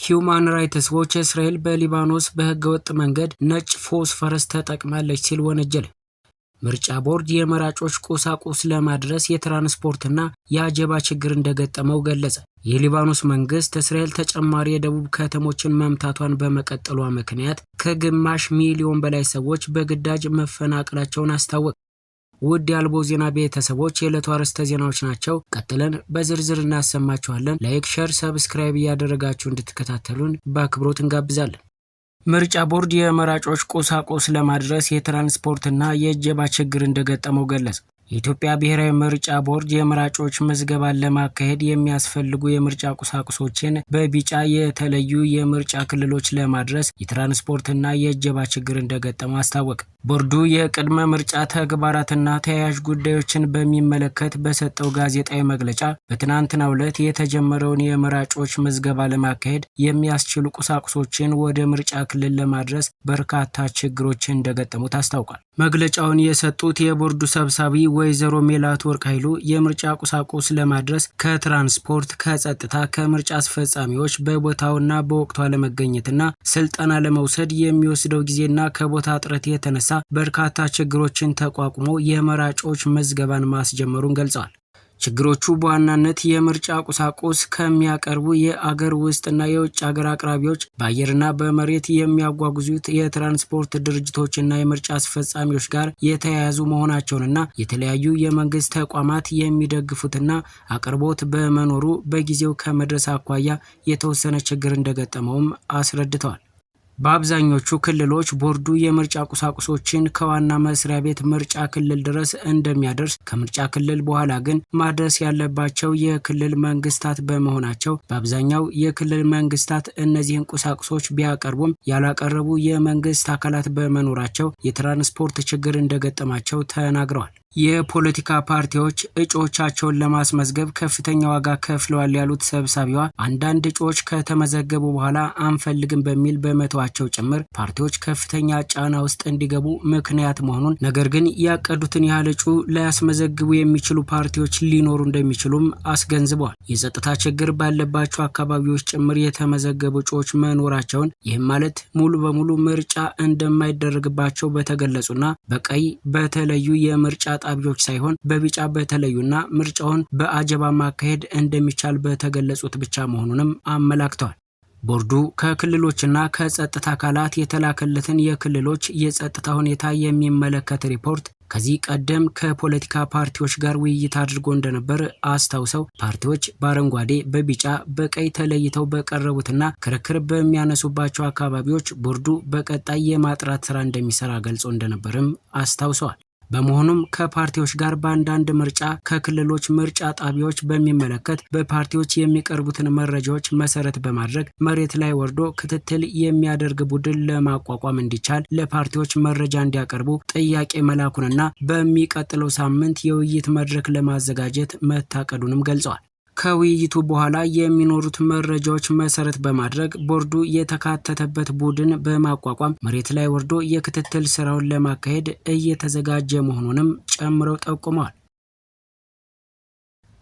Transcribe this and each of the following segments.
ሂውማን ራይትስ ዎች እስራኤል በሊባኖስ በህገወጥ መንገድ ነጭ ፎስፈረስ ተጠቅማለች ሲል ወነጀለ። ምርጫ ቦርድ የመራጮች ቁሳቁስ ለማድረስ የትራንስፖርትና የአጀባ ችግር እንደገጠመው ገለጸ። የሊባኖስ መንግስት እስራኤል ተጨማሪ የደቡብ ከተሞችን መምታቷን በመቀጠሏ ምክንያት ከግማሽ ሚሊዮን በላይ ሰዎች በግዳጅ መፈናቀላቸውን አስታወቀ። ውድ የአልቦ ዜና ቤተሰቦች የዕለቱ አርዕስተ ዜናዎች ናቸው። ቀጥለን በዝርዝር እናሰማችኋለን። ላይክ፣ ሼር፣ ሰብስክራይብ እያደረጋችሁ እንድትከታተሉን በአክብሮት እንጋብዛለን። ምርጫ ቦርድ የመራጮች ቁሳቁስ ለማድረስ የትራንስፖርትና የእጀባ ችግር እንደገጠመው ገለጸ። የኢትዮጵያ ብሔራዊ ምርጫ ቦርድ የመራጮች ምዝገባን ለማካሄድ የሚያስፈልጉ የምርጫ ቁሳቁሶችን በቢጫ የተለዩ የምርጫ ክልሎች ለማድረስ የትራንስፖርትና የእጀባ ችግር እንደገጠመው አስታወቀ። ቦርዱ የቅድመ ምርጫ ተግባራትና ተያያዥ ጉዳዮችን በሚመለከት በሰጠው ጋዜጣዊ መግለጫ በትናንትናው ዕለት የተጀመረውን የመራጮች ምዝገባ ለማካሄድ የሚያስችሉ ቁሳቁሶችን ወደ ምርጫ ክልል ለማድረስ በርካታ ችግሮች እንደገጠሙት አስታውቋል። መግለጫውን የሰጡት የቦርዱ ሰብሳቢ ወይዘሮ ሜላትወርቅ ኃይሉ የምርጫ ቁሳቁስ ለማድረስ ከትራንስፖርት፣ ከጸጥታ፣ ከምርጫ አስፈጻሚዎች በቦታውና በወቅቱ አለመገኘትና ስልጠና ለመውሰድ የሚወስደው ጊዜና ከቦታ እጥረት የተነሳ በርካታ ችግሮችን ተቋቁሞ የመራጮች ምዝገባን ማስጀመሩን ገልጸዋል። ችግሮቹ በዋናነት የምርጫ ቁሳቁስ ከሚያቀርቡ የአገር ውስጥና የውጭ ሀገር አቅራቢዎች፣ በአየርና በመሬት የሚያጓጉዙት የትራንስፖርት ድርጅቶችና የምርጫ አስፈጻሚዎች ጋር የተያያዙ መሆናቸውንና የተለያዩ የመንግስት ተቋማት የሚደግፉትና አቅርቦት በመኖሩ በጊዜው ከመድረስ አኳያ የተወሰነ ችግር እንደገጠመውም አስረድተዋል። በአብዛኞቹ ክልሎች ቦርዱ የምርጫ ቁሳቁሶችን ከዋና መስሪያ ቤት ምርጫ ክልል ድረስ እንደሚያደርስ፣ ከምርጫ ክልል በኋላ ግን ማድረስ ያለባቸው የክልል መንግስታት በመሆናቸው በአብዛኛው የክልል መንግስታት እነዚህን ቁሳቁሶች ቢያቀርቡም ያላቀረቡ የመንግስት አካላት በመኖራቸው የትራንስፖርት ችግር እንደገጠማቸው ተናግረዋል። የፖለቲካ ፓርቲዎች እጩዎቻቸውን ለማስመዝገብ ከፍተኛ ዋጋ ከፍለዋል ያሉት ሰብሳቢዋ አንዳንድ እጩዎች ከተመዘገቡ በኋላ አንፈልግም በሚል በመተዋቸው ጭምር ፓርቲዎች ከፍተኛ ጫና ውስጥ እንዲገቡ ምክንያት መሆኑን፣ ነገር ግን ያቀዱትን ያህል እጩ ላያስመዘግቡ የሚችሉ ፓርቲዎች ሊኖሩ እንደሚችሉም አስገንዝበዋል። የጸጥታ ችግር ባለባቸው አካባቢዎች ጭምር የተመዘገቡ እጩዎች መኖራቸውን፣ ይህም ማለት ሙሉ በሙሉ ምርጫ እንደማይደረግባቸው በተገለጹና በቀይ በተለዩ የምርጫ ጣቢያዎች ሳይሆን በቢጫ በተለዩና ምርጫውን በአጀባ ማካሄድ እንደሚቻል በተገለጹት ብቻ መሆኑንም አመላክተዋል። ቦርዱ ከክልሎችና ከጸጥታ አካላት የተላከለትን የክልሎች የጸጥታ ሁኔታ የሚመለከት ሪፖርት ከዚህ ቀደም ከፖለቲካ ፓርቲዎች ጋር ውይይት አድርጎ እንደነበር አስታውሰው ፓርቲዎች በአረንጓዴ፣ በቢጫ፣ በቀይ ተለይተው በቀረቡትና ክርክር በሚያነሱባቸው አካባቢዎች ቦርዱ በቀጣይ የማጥራት ስራ እንደሚሰራ ገልጾ እንደነበርም አስታውሰዋል። በመሆኑም ከፓርቲዎች ጋር በአንዳንድ ምርጫ ከክልሎች ምርጫ ጣቢያዎች በሚመለከት በፓርቲዎች የሚቀርቡትን መረጃዎች መሰረት በማድረግ መሬት ላይ ወርዶ ክትትል የሚያደርግ ቡድን ለማቋቋም እንዲቻል ለፓርቲዎች መረጃ እንዲያቀርቡ ጥያቄ መላኩንና በሚቀጥለው ሳምንት የውይይት መድረክ ለማዘጋጀት መታቀዱንም ገልጸዋል። ከውይይቱ በኋላ የሚኖሩት መረጃዎች መሰረት በማድረግ ቦርዱ የተካተተበት ቡድን በማቋቋም መሬት ላይ ወርዶ የክትትል ስራውን ለማካሄድ እየተዘጋጀ መሆኑንም ጨምረው ጠቁመዋል።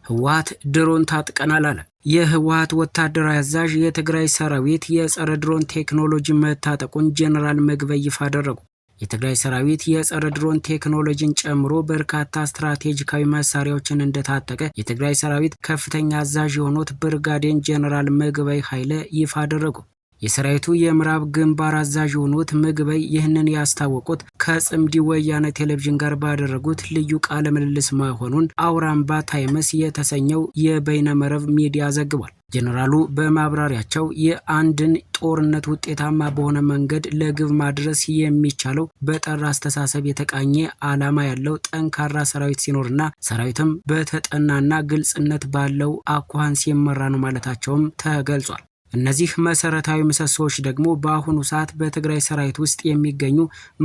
ህወሓት ድሮን ታጥቀናል አለ። የህወሓት ወታደራዊ አዛዥ የትግራይ ሰራዊት የጸረ ድሮን ቴክኖሎጂ መታጠቁን ጄኔራል ምግበይ ይፋ አደረጉ። የትግራይ ሰራዊት የጸረ ድሮን ቴክኖሎጂን ጨምሮ በርካታ ስትራቴጂካዊ መሳሪያዎችን እንደታጠቀ የትግራይ ሰራዊት ከፍተኛ አዛዥ የሆኑት ብርጋዴር ጄኔራል ምግበይ ኃይለ ይፋ አደረጉ። የሰራዊቱ የምዕራብ ግንባር አዛዥ የሆኑት ምግበይ ይህንን ያስታወቁት ከጽምዲ ወያነ ቴሌቪዥን ጋር ባደረጉት ልዩ ቃለ ምልልስ መሆኑን አውራምባ ታይምስ የተሰኘው የበይነመረብ ሚዲያ ዘግቧል። ጄኔራሉ በማብራሪያቸው የአንድን ጦርነት ውጤታማ በሆነ መንገድ ለግብ ማድረስ የሚቻለው በጠራ አስተሳሰብ የተቃኘ ዓላማ ያለው ጠንካራ ሰራዊት ሲኖርና ሰራዊትም በተጠናና ግልጽነት ባለው አኳኋን ሲመራ ነው ማለታቸውም ተገልጿል። እነዚህ መሰረታዊ ምሰሶዎች ደግሞ በአሁኑ ሰዓት በትግራይ ሰራዊት ውስጥ የሚገኙ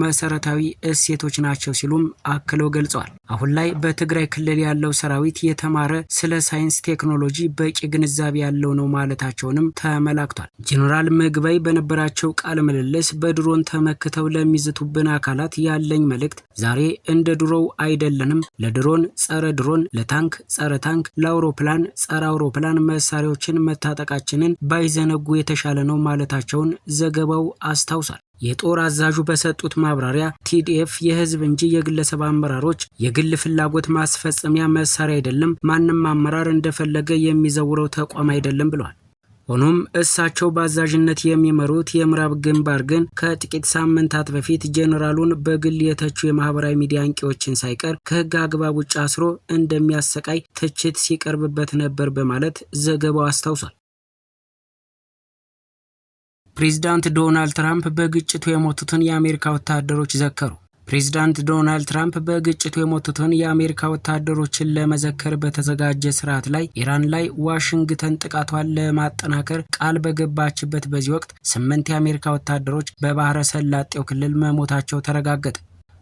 መሰረታዊ እሴቶች ናቸው ሲሉም አክለው ገልጸዋል። አሁን ላይ በትግራይ ክልል ያለው ሰራዊት የተማረ፣ ስለ ሳይንስ ቴክኖሎጂ በቂ ግንዛቤ ያለው ነው ማለታቸውንም ተመላክቷል። ጄኔራል ምግበይ በነበራቸው ቃለ ምልልስ በድሮን ተመክተው ለሚዝቱብን አካላት ያለኝ መልእክት ዛሬ እንደ ድሮው አይደለንም። ለድሮን ጸረ ድሮን፣ ለታንክ ጸረ ታንክ፣ ለአውሮፕላን ጸረ አውሮፕላን መሳሪያዎችን መታጠቃችንን ባይዘ ባይዘነጉ የተሻለ ነው ማለታቸውን ዘገባው አስታውሷል። የጦር አዛዡ በሰጡት ማብራሪያ ቲዲኤፍ የህዝብ እንጂ የግለሰብ አመራሮች የግል ፍላጎት ማስፈጸሚያ መሳሪያ አይደለም፣ ማንም አመራር እንደፈለገ የሚዘውረው ተቋም አይደለም ብለዋል። ሆኖም እሳቸው በአዛዥነት የሚመሩት የምዕራብ ግንባር ግን ከጥቂት ሳምንታት በፊት ጄኔራሉን በግል የተቹ የማህበራዊ ሚዲያ አንቂዎችን ሳይቀር ከህግ አግባብ ውጭ አስሮ እንደሚያሰቃይ ትችት ሲቀርብበት ነበር በማለት ዘገባው አስታውሷል። ፕሬዚዳንት ዶናልድ ትራምፕ በግጭቱ የሞቱትን የአሜሪካ ወታደሮች ዘከሩ። ፕሬዚዳንት ዶናልድ ትራምፕ በግጭቱ የሞቱትን የአሜሪካ ወታደሮችን ለመዘከር በተዘጋጀ ስርዓት ላይ ኢራን ላይ ዋሽንግተን ጥቃቷን ለማጠናከር ቃል በገባችበት በዚህ ወቅት 8 የአሜሪካ ወታደሮች በባህረ ሰላጤው ክልል መሞታቸው ተረጋገጠ።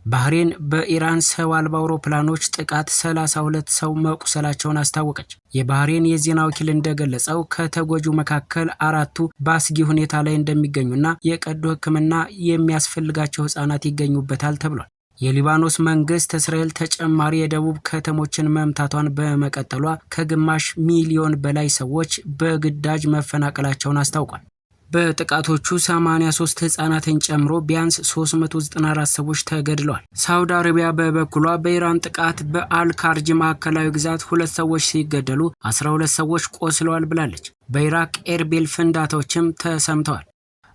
ባህሬን በኢራን ሰው አልባ አውሮፕላኖች ጥቃት 32 ሰው መቁሰላቸውን አስታወቀች። የባህሬን የዜና ወኪል እንደገለጸው ከተጎጂው መካከል 4ቱ በአስጊ ሁኔታ ላይ እንደሚገኙና የቀዶ ሕክምና የሚያስፈልጋቸው ህጻናት ይገኙበታል ተብሏል። የሊባኖስ መንግስት እስራኤል ተጨማሪ የደቡብ ከተሞችን መምታቷን በመቀጠሏ ከግማሽ ሚሊዮን በላይ ሰዎች በግዳጅ መፈናቀላቸውን አስታውቋል። በጥቃቶቹ 83 ህጻናትን ጨምሮ ቢያንስ 394 ሰዎች ተገድለዋል። ሳውዲ አረቢያ በበኩሏ በኢራን ጥቃት በአልካርጅ ማዕከላዊ ግዛት 2 ሰዎች ሲገደሉ 12 ሰዎች ቆስለዋል ብላለች። በኢራቅ ኤርቢል ፍንዳታዎችም ተሰምተዋል።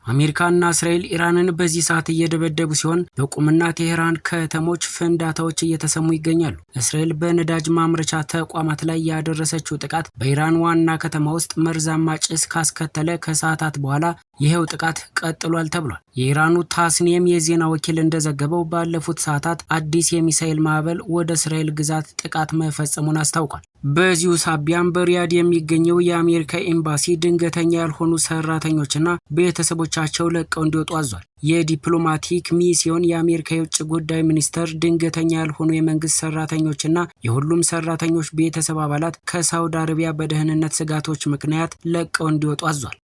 አሜሪካና እስራኤል ኢራንን በዚህ ሰዓት እየደበደቡ ሲሆን በቁምና ቴሄራን ከተሞች ፍንዳታዎች እየተሰሙ ይገኛሉ። እስራኤል በነዳጅ ማምረቻ ተቋማት ላይ ያደረሰችው ጥቃት በኢራን ዋና ከተማ ውስጥ መርዛማ ጭስ ካስከተለ ከሰዓታት በኋላ ይሄው ጥቃት ቀጥሏል ተብሏል። የኢራኑ ታስኒም የዜና ወኪል እንደዘገበው ባለፉት ሰዓታት አዲስ የሚሳኤል ማዕበል ወደ እስራኤል ግዛት ጥቃት መፈጸሙን አስታውቋል። በዚሁ ሳቢያም በሪያድ የሚገኘው የአሜሪካ ኤምባሲ ድንገተኛ ያልሆኑ ሰራተኞችና ቤተሰቦቻቸው ለቀው እንዲወጡ አዟል። የዲፕሎማቲክ ሚስዮን የአሜሪካ የውጭ ጉዳይ ሚኒስቴር ድንገተኛ ያልሆኑ የመንግስት ሰራተኞችና የሁሉም ሰራተኞች ቤተሰብ አባላት ከሳውዲ አረቢያ በደህንነት ስጋቶች ምክንያት ለቀው እንዲወጡ አዟል።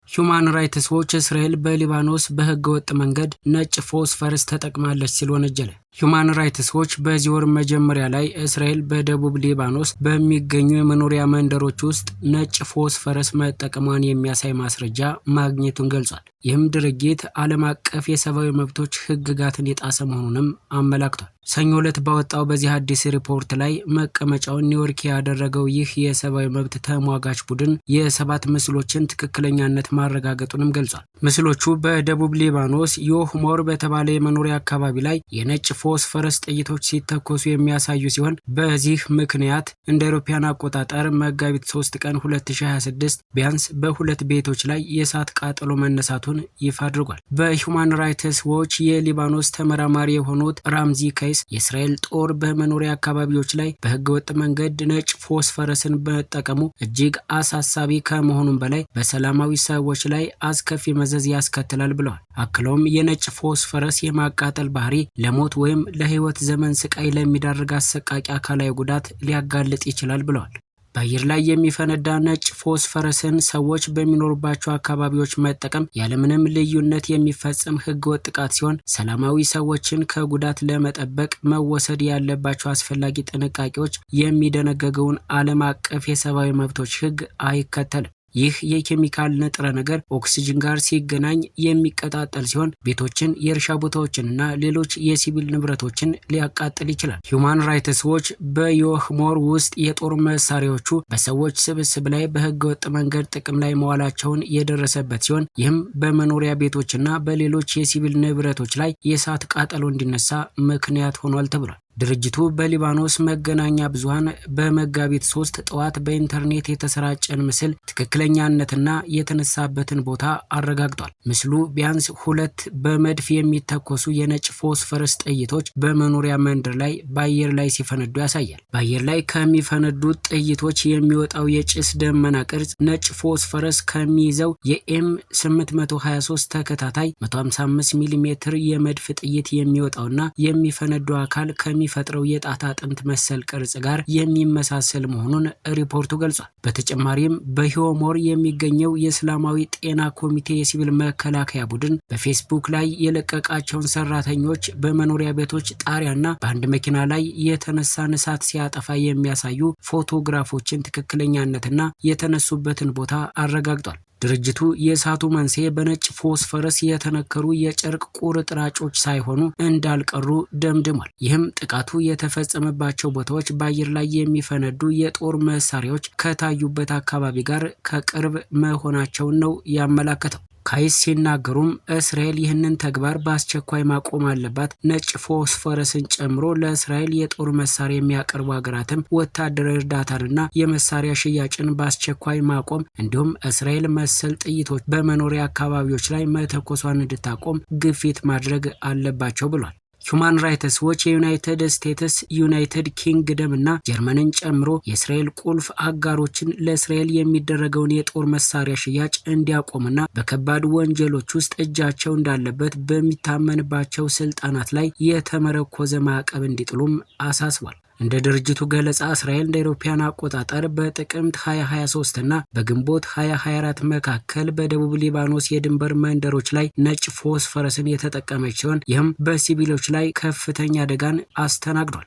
ሁማን ራይትስ ዎች እስራኤል በሊባኖስ በህገ ወጥ መንገድ ነጭ ፎስፈረስ ተጠቅማለች ሲል ወነጀለ። ሁማን ራይትስ ዎች በዚህ ወር መጀመሪያ ላይ እስራኤል በደቡብ ሊባኖስ በሚገኙ የመኖሪያ መንደሮች ውስጥ ነጭ ፎስፈረስ መጠቀሟን የሚያሳይ ማስረጃ ማግኘቱን ገልጿል። ይህም ድርጊት ዓለም አቀፍ የሰብአዊ መብቶች ህግጋትን የጣሰ መሆኑንም አመላክቷል። ሰኞ ዕለት ባወጣው በዚህ አዲስ ሪፖርት ላይ መቀመጫውን ኒውዮርክ ያደረገው ይህ የሰብአዊ መብት ተሟጋች ቡድን የ7 ምስሎችን ትክክለኛነት ማረጋገጡንም ገልጿል። ምስሎቹ በደቡብ ሊባኖስ ዮህሞር በተባለ የመኖሪያ አካባቢ ላይ የነጭ ፎስፈረስ ጥይቶች ሲተኮሱ የሚያሳዩ ሲሆን በዚህ ምክንያት እንደ አውሮፓውያን አቆጣጠር መጋቢት 3 ቀን 2026 ቢያንስ በ2 ቤቶች ላይ የእሳት ቃጠሎ መነሳቱን ይፋ አድርጓል። በሁማን ራይትስ ዎች የሊባኖስ ተመራማሪ የሆኑት ራምዚ ከይስ የእስራኤል ጦር በመኖሪያ አካባቢዎች ላይ በህገወጥ መንገድ ነጭ ፎስፈረስን መጠቀሙ እጅግ አሳሳቢ ከመሆኑም በላይ በሰላማዊ ሰዎች ላይ አስከፊ መዘዝ ያስከትላል ብለዋል። አክለውም የነጭ ፎስፈረስ የማቃጠል ባህሪ ለሞት ወይም ለህይወት ዘመን ስቃይ ለሚዳርግ አሰቃቂ አካላዊ ጉዳት ሊያጋልጥ ይችላል ብለዋል። በአየር ላይ የሚፈነዳ ነጭ ፎስፈረስን ሰዎች በሚኖሩባቸው አካባቢዎች መጠቀም ያለምንም ልዩነት የሚፈጸም ህገወጥ ጥቃት ሲሆን ሰላማዊ ሰዎችን ከጉዳት ለመጠበቅ መወሰድ ያለባቸው አስፈላጊ ጥንቃቄዎች የሚደነገገውን ዓለም አቀፍ የሰብአዊ መብቶች ህግ አይከተልም። ይህ የኬሚካል ንጥረ ነገር ኦክሲጅን ጋር ሲገናኝ የሚቀጣጠል ሲሆን ቤቶችን፣ የእርሻ ቦታዎችንና ሌሎች የሲቪል ንብረቶችን ሊያቃጥል ይችላል። ሁማን ራይትስ ዎች በዮህሞር ውስጥ የጦር መሳሪያዎቹ በሰዎች ስብስብ ላይ በህገወጥ መንገድ ጥቅም ላይ መዋላቸውን የደረሰበት ሲሆን ይህም በመኖሪያ ቤቶችና በሌሎች የሲቪል ንብረቶች ላይ የእሳት ቃጠሎ እንዲነሳ ምክንያት ሆኗል ተብሏል። ድርጅቱ በሊባኖስ መገናኛ ብዙሃን በመጋቢት 3 ጠዋት በኢንተርኔት የተሰራጨን ምስል ትክክለኛነትና የተነሳበትን ቦታ አረጋግጧል። ምስሉ ቢያንስ 2 በመድፍ የሚተኮሱ የነጭ ፎስፈረስ ጥይቶች በመኖሪያ መንደር ላይ በአየር ላይ ሲፈነዱ ያሳያል። በአየር ላይ ከሚፈነዱት ጥይቶች የሚወጣው የጭስ ደመና ቅርጽ ነጭ ፎስፈረስ ከሚይዘው የኤም 823 ተከታታይ 155 ሚሜ የመድፍ ጥይት የሚወጣውና የሚፈነደው አካል ከሚፈጥረው የጣት አጥንት መሰል ቅርጽ ጋር የሚመሳሰል መሆኑን ሪፖርቱ ገልጿል። በተጨማሪም በሂዮሞር የሚገኘው የእስላማዊ ጤና ኮሚቴ የሲቪል መከላከያ ቡድን በፌስቡክ ላይ የለቀቃቸውን ሰራተኞች በመኖሪያ ቤቶች ጣሪያና በአንድ መኪና ላይ የተነሳን እሳት ሲያጠፋ የሚያሳዩ ፎቶግራፎችን ትክክለኛነትና የተነሱበትን ቦታ አረጋግጧል። ድርጅቱ የእሳቱ መንስኤ በነጭ ፎስፈረስ የተነከሩ የጨርቅ ቁርጥራጮች ሳይሆኑ እንዳልቀሩ ደምድሟል። ይህም ጥቃቱ የተፈጸመባቸው ቦታዎች በአየር ላይ የሚፈነዱ የጦር መሳሪያዎች ከታዩበት አካባቢ ጋር ከቅርብ መሆናቸውን ነው ያመላከተው። ካይስ ሲናገሩም እስራኤል ይህንን ተግባር በአስቸኳይ ማቆም አለባት፣ ነጭ ፎስፈረስን ጨምሮ ለእስራኤል የጦር መሳሪያ የሚያቀርቡ ሀገራትም ወታደራዊ እርዳታንና የመሳሪያ ሽያጭን በአስቸኳይ ማቆም እንዲሁም እስራኤል መሰል ጥይቶች በመኖሪያ አካባቢዎች ላይ መተኮሷን እንድታቆም ግፊት ማድረግ አለባቸው ብሏል። ሁማን ራይትስ ዎች የዩናይትድ ስቴትስ፣ ዩናይትድ ኪንግደም እና ጀርመንን ጨምሮ የእስራኤል ቁልፍ አጋሮችን ለእስራኤል የሚደረገውን የጦር መሳሪያ ሽያጭ እንዲያቆምና በከባድ ወንጀሎች ውስጥ እጃቸው እንዳለበት በሚታመንባቸው ስልጣናት ላይ የተመረኮዘ ማዕቀብ እንዲጥሉም አሳስቧል። እንደ ድርጅቱ ገለጻ እስራኤል እንደ አውሮፓውያን አቆጣጠር በጥቅምት 2023 እና በግንቦት 2024 መካከል በደቡብ ሊባኖስ የድንበር መንደሮች ላይ ነጭ ፎስፈረስን የተጠቀመች ሲሆን ይህም በሲቪሎች ላይ ከፍተኛ አደጋን አስተናግዷል።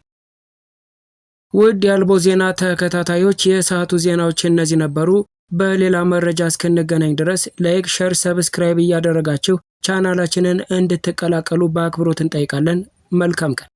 ውድ የአልቦ ዜና ተከታታዮች የሰዓቱ ዜናዎች እነዚህ ነበሩ። በሌላ መረጃ እስክንገናኝ ድረስ ላይክ፣ ሼር፣ ሰብስክራይብ እያደረጋችሁ ቻናላችንን እንድትቀላቀሉ በአክብሮት እንጠይቃለን። መልካም ቀን።